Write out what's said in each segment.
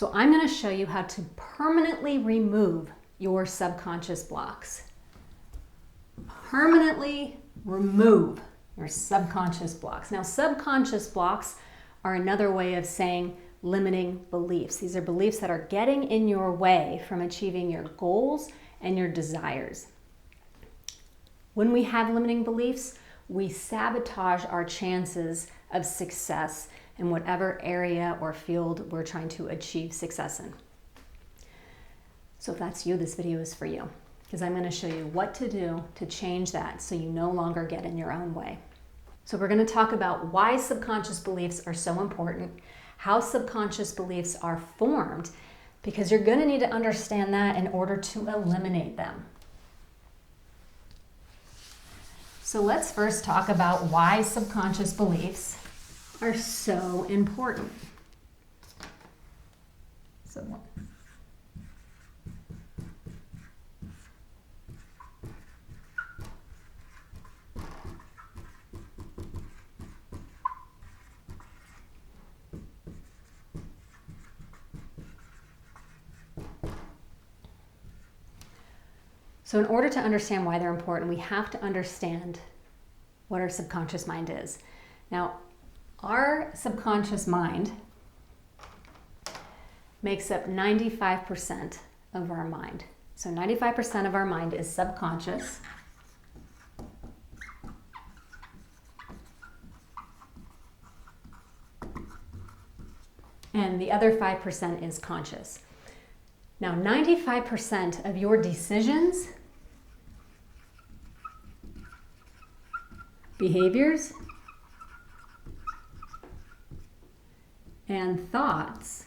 So I'm going to show you how to permanently remove your subconscious blocks. Permanently remove your subconscious blocks. Now, subconscious blocks are another way of saying limiting beliefs. These are beliefs that are getting in your way from achieving your goals and your desires. When we have limiting beliefs, we sabotage our chances of success in whatever area or field we're trying to achieve success in. So if that's you, this video is for you, because I'm going to show you what to do to change that so you no longer get in your own way. So we're going to talk about why subconscious beliefs are so important, how subconscious beliefs are formed, because you're going to need to understand that in order to eliminate them. So let's first talk about why subconscious beliefs are so important. So in order to understand why they're important, we have to understand what our subconscious mind is. Now, our subconscious mind makes up 95% of our mind. So 95% of our mind is subconscious. And the other 5% is conscious. Now, 95% of your decisions, behaviors, and thoughts,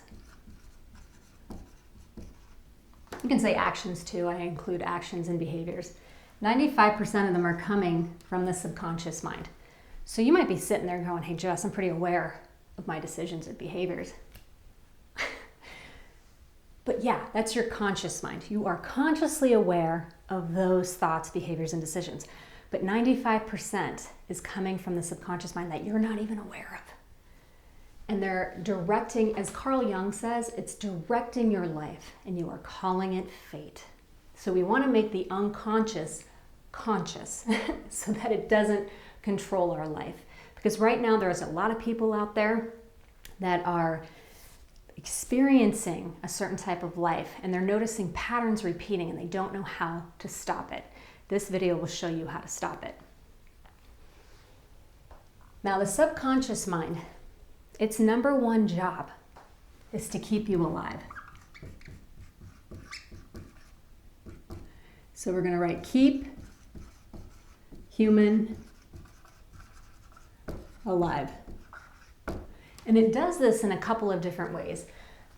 you can say actions too, I include actions and behaviors. 95% of them are coming from the subconscious mind. So you might be sitting there going, hey Jess, I'm pretty aware of my decisions and behaviors. But yeah, that's your conscious mind. You are consciously aware of those thoughts, behaviors, and decisions. But 95% is coming from the subconscious mind that you're not even aware of. And they're directing, as Carl Jung says, it's directing your life, and you are calling it fate. So we want to make the unconscious conscious so that it doesn't control our life. Because right now there's a lot of people out there that are experiencing a certain type of life, and they're noticing patterns repeating, and they don't know how to stop it. This video will show you how to stop it. Now, the subconscious mind, its number one job is to keep you alive. So we're going to write keep human alive. And it does this in a couple of different ways.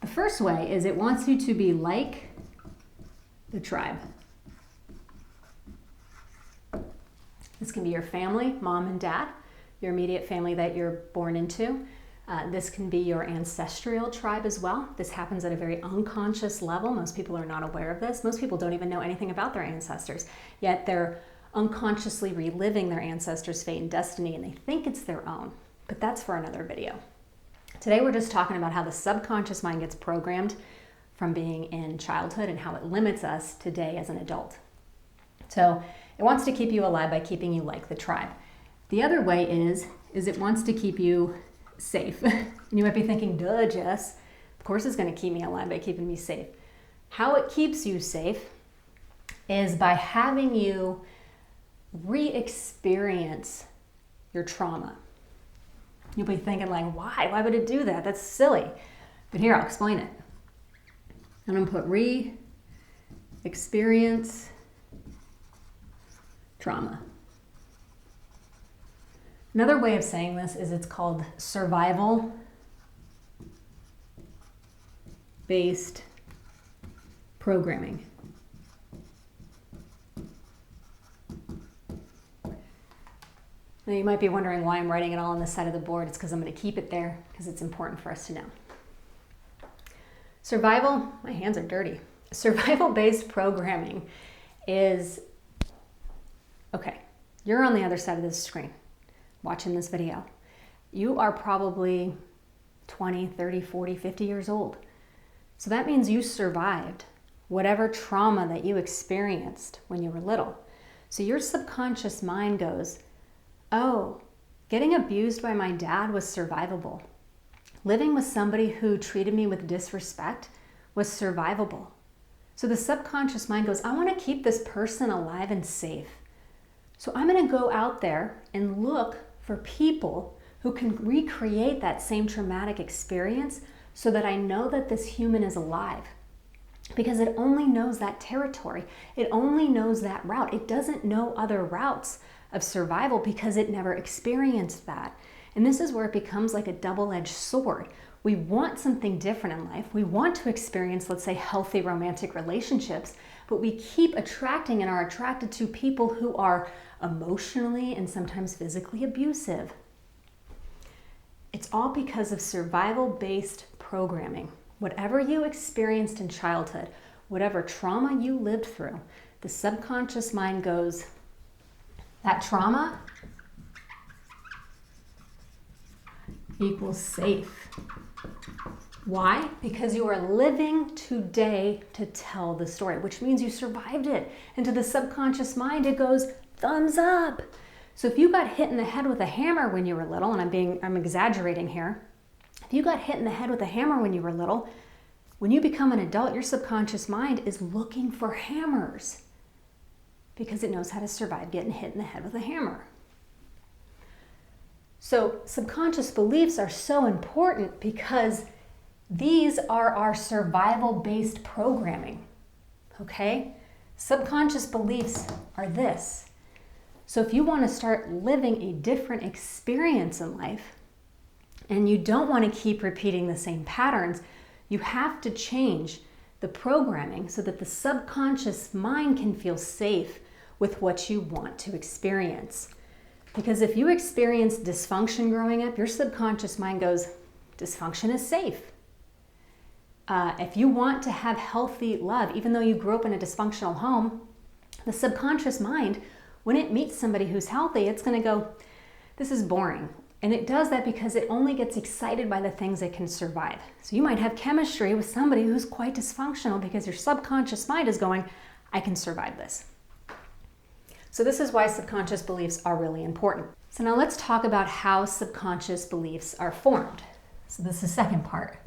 The first way is it wants you to be like the tribe. This can be your family, mom and dad, your immediate family that you're born into. This can be your ancestral tribe as well. This happens at a very unconscious level. Most people are not aware of this. Most people don't even know anything about their ancestors, yet they're unconsciously reliving their ancestors' fate and destiny, and they think it's their own. But that's for another video. Today we're just talking about how the subconscious mind gets programmed from being in childhood and how it limits us today as an adult. So it wants to keep you alive by keeping you like the tribe. The other way is it wants to keep you safe. And you might be thinking, duh, Jess, of course it's going to keep me alive by keeping me safe. How it keeps you safe is by having you re-experience your trauma. You'll be thinking like, why? Why would it do that? That's silly. But here, I'll explain it. I'm going to put re-experience trauma. Another way of saying this is it's called survival-based programming. Now you might be wondering why I'm writing it all on the side of the board. It's because I'm going to keep it there because it's important for us to know. Survival, my hands are dirty. Survival-based programming is, okay, you're on the other side of this screen watching this video. You are probably 20, 30, 40, 50 years old. So that means you survived whatever trauma that you experienced when you were little. So your subconscious mind goes, oh, getting abused by my dad was survivable. Living with somebody who treated me with disrespect was survivable. So the subconscious mind goes, I want to keep this person alive and safe. So I'm going to go out there and look for people who can recreate that same traumatic experience so that I know that this human is alive. Because it only knows that territory. It only knows that route. It doesn't know other routes of survival because it never experienced that. And this is where it becomes like a double-edged sword. We want something different in life. We want to experience, let's say, healthy romantic relationships, but we keep attracting and are attracted to people who are emotionally and sometimes physically abusive. It's all because of survival-based programming. Whatever you experienced in childhood, whatever trauma you lived through, the subconscious mind goes, that trauma equals safe. Why? Because you are living today to tell the story, which means you survived it. And to the subconscious mind, it goes, thumbs up. So if you got hit in the head with a hammer when you were little, and I'm exaggerating here, if you got hit in the head with a hammer when you were little, when you become an adult, your subconscious mind is looking for hammers because it knows how to survive getting hit in the head with a hammer. So subconscious beliefs are so important because these are our survival-based programming, okay? Subconscious beliefs are this. So if you want to start living a different experience in life, and you don't want to keep repeating the same patterns, you have to change the programming so that the subconscious mind can feel safe with what you want to experience. Because if you experience dysfunction growing up, your subconscious mind goes, dysfunction is safe. If you want to have healthy love, even though you grew up in a dysfunctional home, the subconscious mind, when it meets somebody who's healthy, it's going to go, this is boring. And it does that because it only gets excited by the things it can survive. So you might have chemistry with somebody who's quite dysfunctional because your subconscious mind is going, I can survive this. So this is why subconscious beliefs are really important. So now let's talk about how subconscious beliefs are formed. So this is the second part.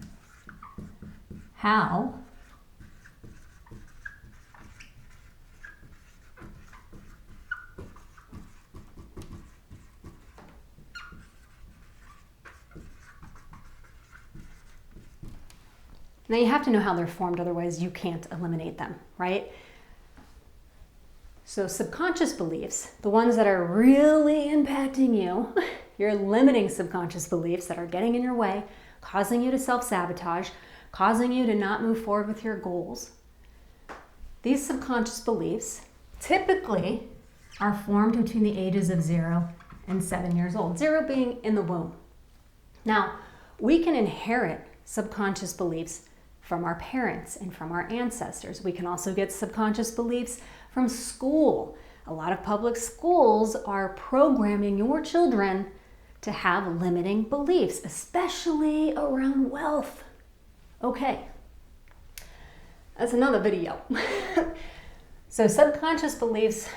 How now you have to know how they're formed, otherwise you can't eliminate them, right? So subconscious beliefs, the ones that are really impacting you, your limiting subconscious beliefs that are getting in your way, causing you to self-sabotage, causing you to not move forward with your goals. These subconscious beliefs typically are formed between the ages of 0 and 7 years old, 0 being in the womb. Now, we can inherit subconscious beliefs from our parents and from our ancestors. We can also get subconscious beliefs from school. A lot of public schools are programming your children to have limiting beliefs, especially around wealth. Okay, that's another video. So subconscious beliefs,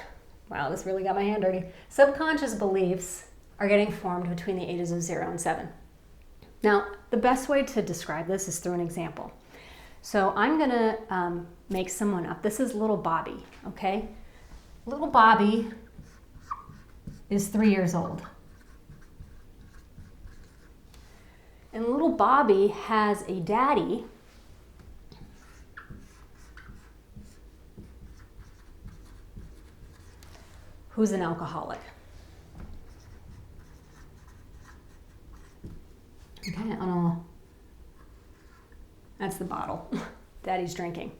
wow, this really got my hand dirty. Subconscious beliefs are getting formed between the ages of 0 and 7. Now, the best way to describe this is through an example. So I'm gonna make someone up. This is little Bobby, okay? Little Bobby is 3 years old. And little Bobby has a daddy who's an alcoholic. Okay, I don't know. That's the bottle. Daddy's drinking.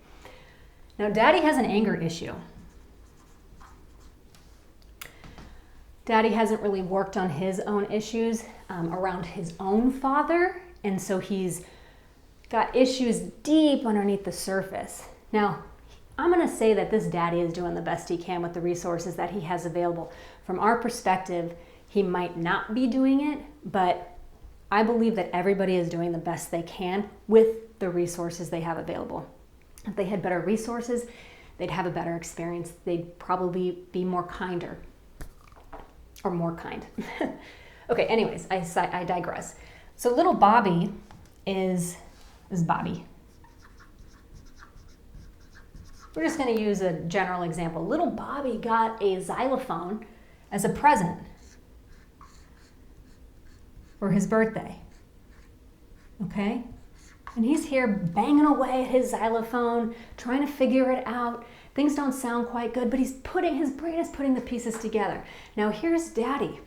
Now, Daddy has an anger issue. Daddy hasn't really worked on his own issues around his own father, and so he's got issues deep underneath the surface. Now, I'm going to say that this daddy is doing the best he can with the resources that he has available. From our perspective, he might not be doing it, but I believe that everybody is doing the best they can with the resources they have available. If they had better resources, they'd have a better experience. They'd probably be more kinder or more kind. Okay, anyways, I digress. So little Bobby is Bobby. We're just going to use a general example. Little Bobby got a xylophone as a present for his birthday. Okay? And he's here banging away at his xylophone, trying to figure it out. Things don't sound quite good, but his brain is putting the pieces together. Now here's Daddy.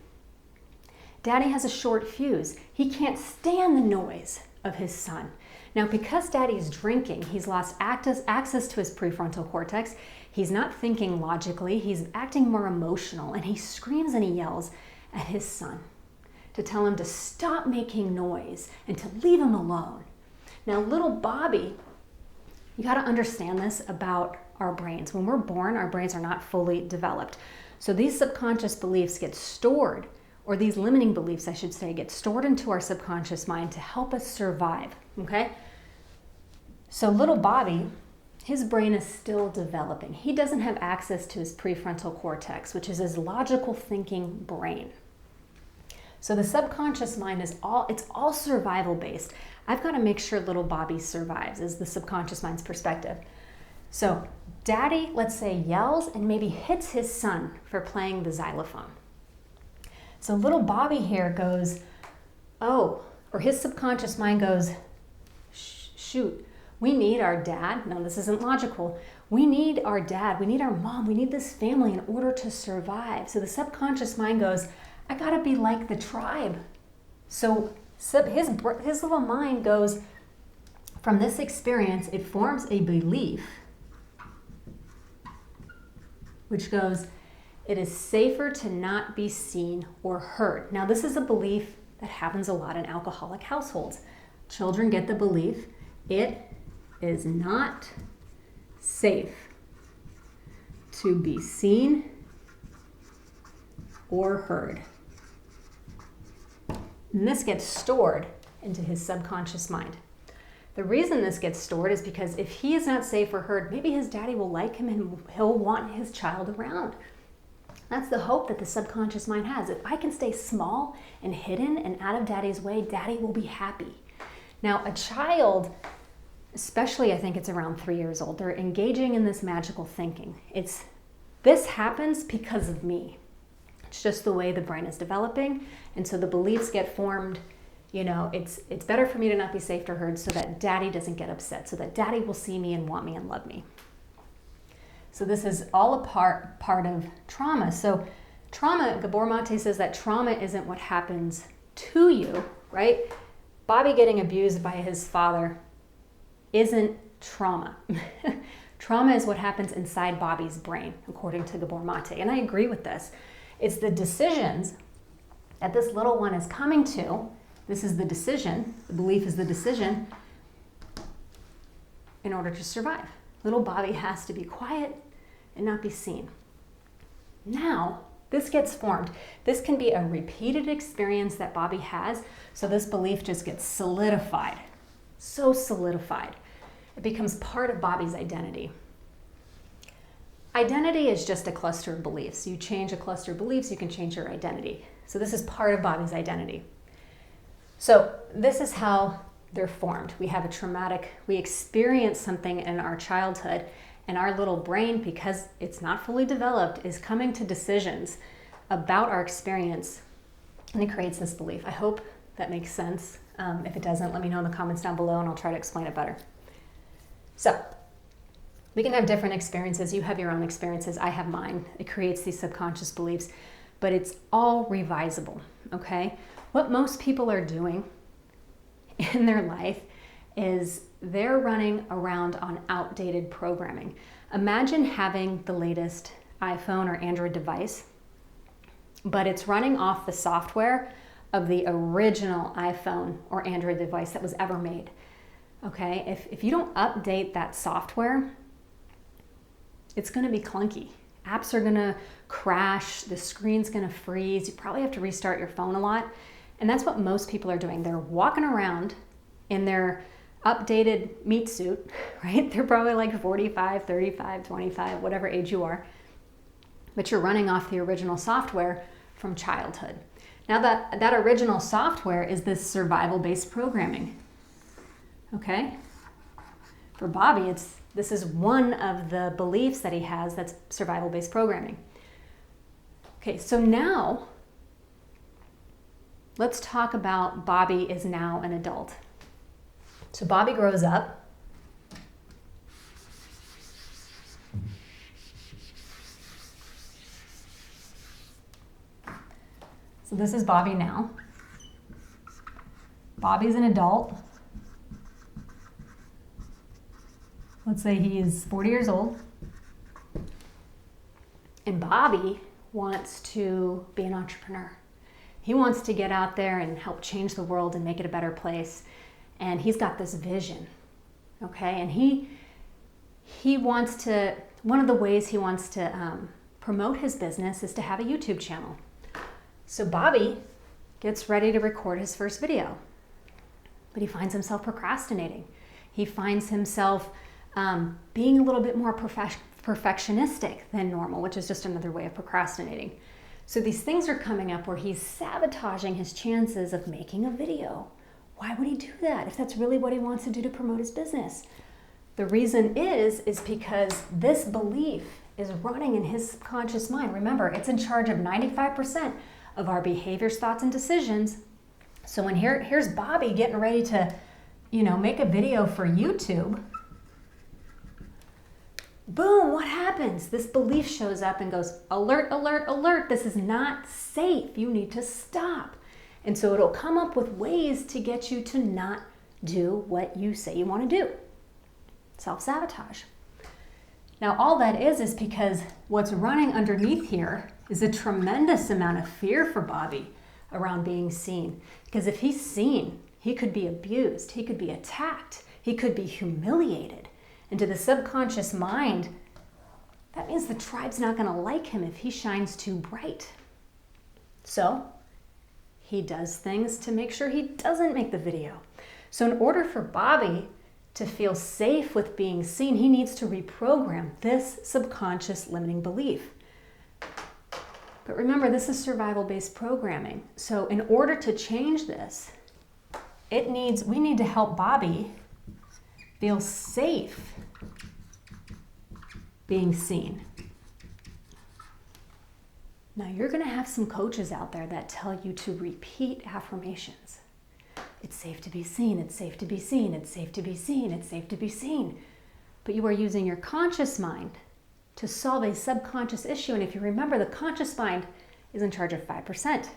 Daddy has a short fuse. He can't stand the noise of his son. Now, because Daddy's drinking, he's lost access to his prefrontal cortex. He's not thinking logically. He's acting more emotional, and he screams and he yells at his son to tell him to stop making noise and to leave him alone. Now, little Bobby, you got to understand this about our brains. When we're born, our brains are not fully developed. So these subconscious beliefs get stored, or these limiting beliefs, I should say, get stored into our subconscious mind to help us survive, okay? So little Bobby, his brain is still developing. He doesn't have access to his prefrontal cortex, which is his logical thinking brain. So the subconscious mind is all survival based. I've got to make sure little Bobby survives, is the subconscious mind's perspective. So Daddy, let's say, yells and maybe hits his son for playing the xylophone. So little Bobby here goes, oh, or his subconscious mind goes, shoot, we need our dad. No, this isn't logical. We need our dad. We need our mom. We need this family in order to survive. So the subconscious mind goes, I gotta be like the tribe. So his little mind goes, from this experience, it forms a belief, which goes, it is safer to not be seen or heard. Now, this is a belief that happens a lot in alcoholic households. Children get the belief, it is not safe to be seen or heard. And this gets stored into his subconscious mind. The reason this gets stored is because if he is not safe or heard, maybe his daddy will like him and he'll want his child around. That's the hope that the subconscious mind has. If I can stay small and hidden and out of daddy's way, daddy will be happy. Now, a child, especially I think it's around 3 years old, they're engaging in this magical thinking. This happens because of me. It's just the way the brain is developing. And so the beliefs get formed, it's better for me to not be safe or heard so that daddy doesn't get upset, so that daddy will see me and want me and love me. So this is all a part of trauma. So trauma, Gabor Mate says that trauma isn't what happens to you, right? Bobby getting abused by his father isn't trauma. Trauma is what happens inside Bobby's brain, according to Gabor Mate. And I agree with this. It's the decisions that this little one is coming to. This is the decision. The belief is the decision in order to survive. Little Bobby has to be quiet and not be seen. Now, this gets formed. This can be a repeated experience that Bobby has, so this belief just gets solidified. So solidified. It becomes part of Bobby's identity. Identity is just a cluster of beliefs. You change a cluster of beliefs, you can change your identity. So this is part of Bobby's identity. So this is how they're formed. We experience something in our childhood, and our little brain, because it's not fully developed, is coming to decisions about our experience, and it creates this belief. I hope that makes sense. If it doesn't, let me know in the comments down below and I'll try to explain it better. So we can have different experiences. You have your own experiences. I have mine. It creates these subconscious beliefs, but it's all revisable, okay? What most people are doing in their life is they're running around on outdated programming. Imagine having the latest iPhone or Android device, but it's running off the software of the original iPhone or Android device that was ever made. Okay, if you don't update that software, it's going to be clunky. Apps are going to crash, the screen's going to freeze, you probably have to restart your phone a lot. And that's what most people are doing. They're walking around in their updated meat suit, right? They're probably like 45, 35, 25, whatever age you are. But you're running off the original software from childhood. Now that original software is this survival-based programming, okay? For Bobby, this is one of the beliefs that he has that's survival-based programming. Okay, so now let's talk about Bobby is now an adult. So Bobby grows up. So this is Bobby now. Bobby's an adult. Let's say he is 40 years old. And Bobby wants to be an entrepreneur. He wants to get out there and help change the world and make it a better place. And he's got this vision, okay? And he wants to, one of the ways he wants to promote his business is to have a YouTube channel. So Bobby gets ready to record his first video, but he finds himself procrastinating. He finds himself being a little bit more perfectionistic than normal, which is just another way of procrastinating. So these things are coming up where he's sabotaging his chances of making a video. Why would he do that if that's really what he wants to do to promote his business? The reason is because this belief is running in his subconscious mind. Remember, it's in charge of 95% of our behaviors, thoughts, and decisions. So when here's Bobby getting ready to, make a video for YouTube, boom, what happens? This belief shows up and goes, alert, alert, alert, this is not safe. You need to stop. And so it'll come up with ways to get you to not do what you say you want to do. Self-sabotage. Now, all that is because what's running underneath here is a tremendous amount of fear for Bobby around being seen. Because if he's seen, he could be abused, he could be attacked, he could be humiliated. And to the subconscious mind, that means the tribe's not going to like him if he shines too bright. So he does things to make sure he doesn't make the video. So in order for Bobby to feel safe with being seen, he needs to reprogram this subconscious limiting belief. But remember, this is survival-based programming. So in order to change this, we need to help Bobby feel safe being seen. Now, you're going to have some coaches out there that tell you to repeat affirmations. It's safe to be seen, it's safe to be seen, it's safe to be seen, it's safe to be seen. But you are using your conscious mind to solve a subconscious issue. And if you remember, the conscious mind is in charge of 5%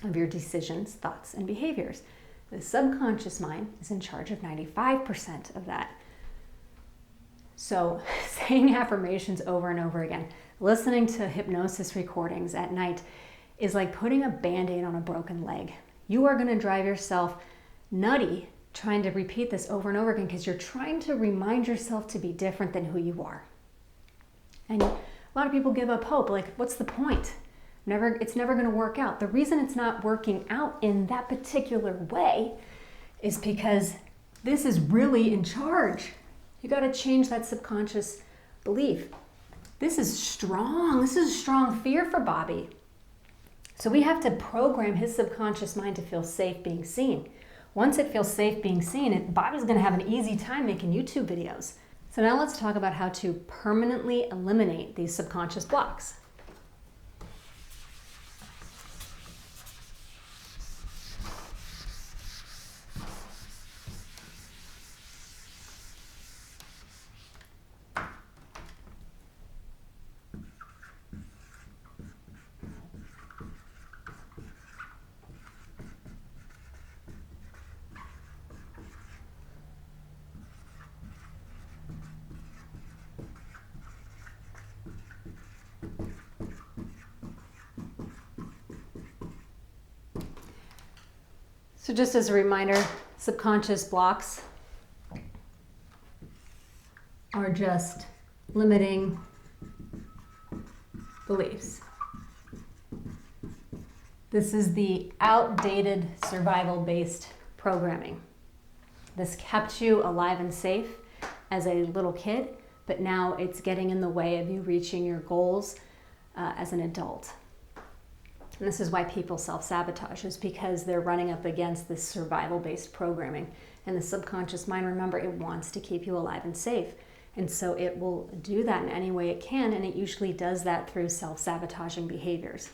of your decisions, thoughts, and behaviors. The subconscious mind is in charge of 95% of that. So saying affirmations over and over again, listening to hypnosis recordings at night is like putting a Band-Aid on a broken leg. You are going to drive yourself nutty trying to repeat this over and over again because you're trying to remind yourself to be different than who you are. And a lot of people give up hope. Like, what's the point? It's never going to work out. The reason it's not working out in that particular way is because this is really in charge. You got to change that subconscious belief. This is strong. This is strong fear for Bobby. So we have to program his subconscious mind to feel safe being seen. Once it feels safe being seen, Bobby's going to have an easy time making YouTube videos. So now let's talk about how to permanently eliminate these subconscious blocks. So just as a reminder, subconscious blocks are just limiting beliefs. This is the outdated survival-based programming. This kept you alive and safe as a little kid, but now it's getting in the way of you reaching your goals as an adult. And this is why people self-sabotage, is because they're running up against this survival-based programming. And the subconscious mind, remember, it wants to keep you alive and safe. And so it will do that in any way it can, and it usually does that through self-sabotaging behaviors.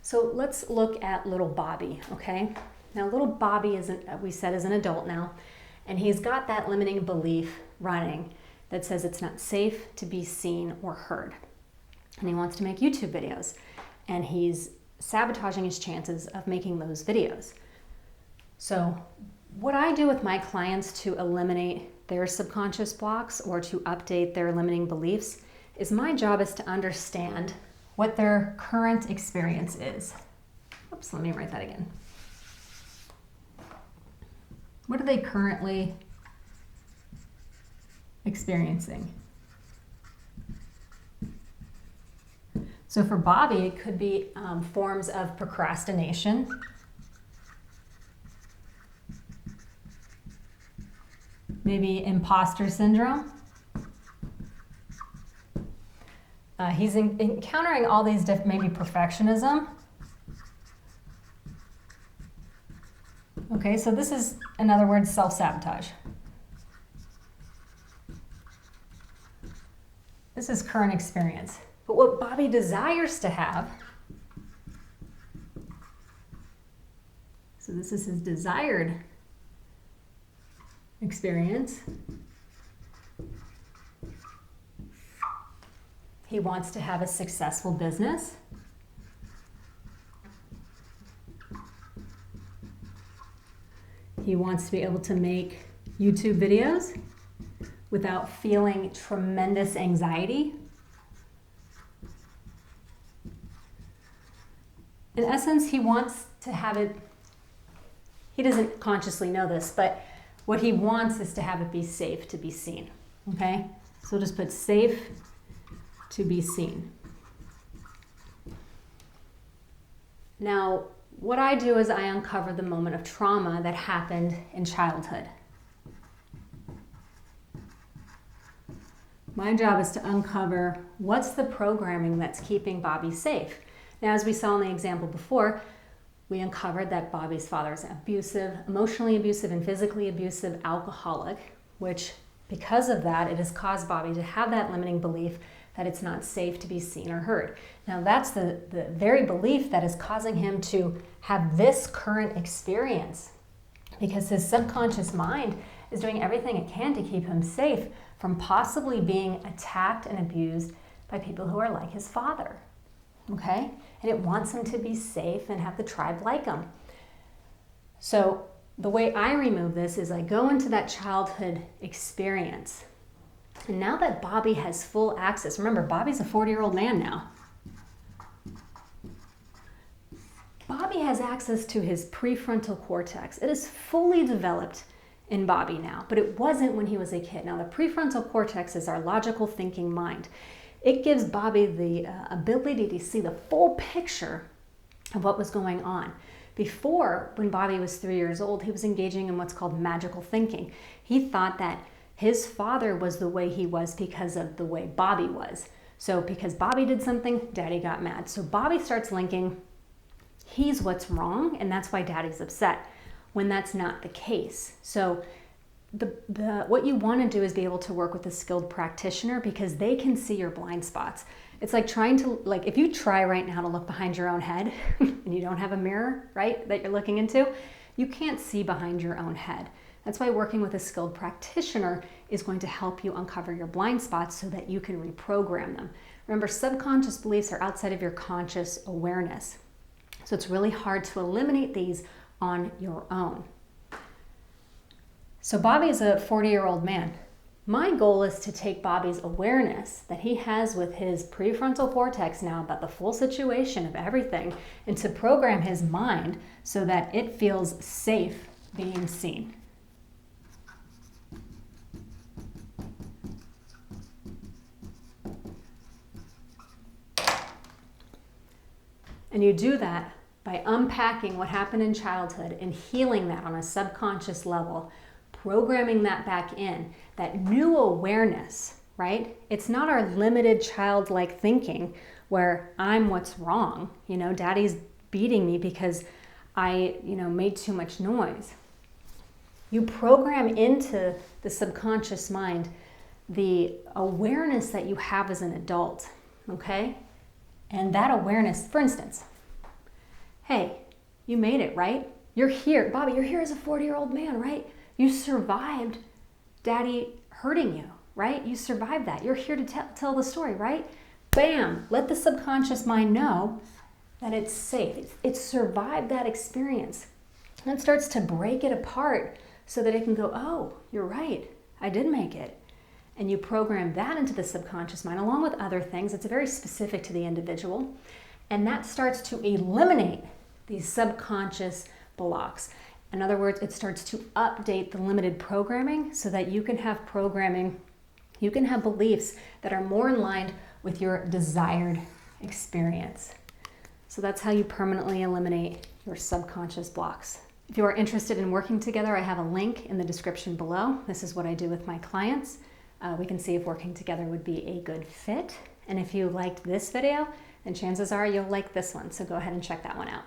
So let's look at little Bobby, okay? Now little Bobby is, we said, is an adult now, and he's got that limiting belief running that says it's not safe to be seen or heard. And he wants to make YouTube videos, and he's sabotaging his chances of making those videos. So what I do with my clients to eliminate their subconscious blocks or to update their limiting beliefs is my job is to understand what their current experience is. Oops, let me write that again. What are they currently experiencing? So for Bobby, it could be forms of procrastination, maybe imposter syndrome. He's encountering all these maybe perfectionism. Okay, so this is, in other words, self-sabotage. This is current experience. But what Bobby desires to have, so this is his desired experience. He wants to have a successful business. He wants to be able to make YouTube videos without feeling tremendous anxiety. In essence, he wants to have it, he doesn't consciously know this, but what he wants is to have it be safe to be seen, okay? So we'll just put safe to be seen. Now, what I do is I uncover the moment of trauma that happened in childhood. My job is to uncover what's the programming that's keeping Bobby safe. Now, as we saw in the example before, we uncovered that Bobby's father is abusive, emotionally abusive and physically abusive alcoholic, which because of that, it has caused Bobby to have that limiting belief that it's not safe to be seen or heard. Now that's the very belief that is causing him to have this current experience, because his subconscious mind is doing everything it can to keep him safe from possibly being attacked and abused by people who are like his father, okay? And it wants him to be safe and have the tribe like him. So the way I remove this is I go into that childhood experience. And now that Bobby has full access, remember, Bobby's a 40-year-old man now. Bobby has access to his prefrontal cortex. It is fully developed in Bobby now, but it wasn't when he was a kid. Now, the prefrontal cortex is our logical thinking mind. It gives Bobby the ability to see the full picture of what was going on. Before, when Bobby was 3 years old, he was engaging in what's called magical thinking. He thought that his father was the way he was because of the way Bobby was. So because Bobby did something, Daddy got mad. So Bobby starts linking, he's what's wrong, and that's why Daddy's upset, when that's not the case. So what you want to do is be able to work with a skilled practitioner, because they can see your blind spots. It's like trying to, if you try right now to look behind your own head and you don't have a mirror, right, that you're looking into, you can't see behind your own head. That's why working with a skilled practitioner is going to help you uncover your blind spots so that you can reprogram them. Remember, subconscious beliefs are outside of your conscious awareness. So it's really hard to eliminate these on your own. So Bobby is a 40-year-old man. My goal is to take Bobby's awareness that he has with his prefrontal cortex now about the full situation of everything, and to program his mind so that it feels safe being seen. And you do that by unpacking what happened in childhood and healing that on a subconscious level, programming that back in, that new awareness, right? It's not our limited childlike thinking where I'm what's wrong. Daddy's beating me because I, made too much noise. You program into the subconscious mind the awareness that you have as an adult, okay? And that awareness, for instance, hey, you made it, right? You're here. Bobby, you're here as a 40-year-old man, right? You survived Daddy hurting you, right? You survived that. You're here to tell the story, right? Bam! Let the subconscious mind know that it's safe. It's survived that experience. And it starts to break it apart so that it can go, oh, you're right. I did make it. And you program that into the subconscious mind along with other things. It's very specific to the individual. And that starts to eliminate these subconscious blocks. In other words, it starts to update the limited programming so that you can have programming, you can have beliefs that are more in line with your desired experience. So that's how you permanently eliminate your subconscious blocks. If you are interested in working together, I have a link in the description below. This is what I do with my clients. We can see if working together would be a good fit. And if you liked this video, then chances are you'll like this one. So go ahead and check that one out.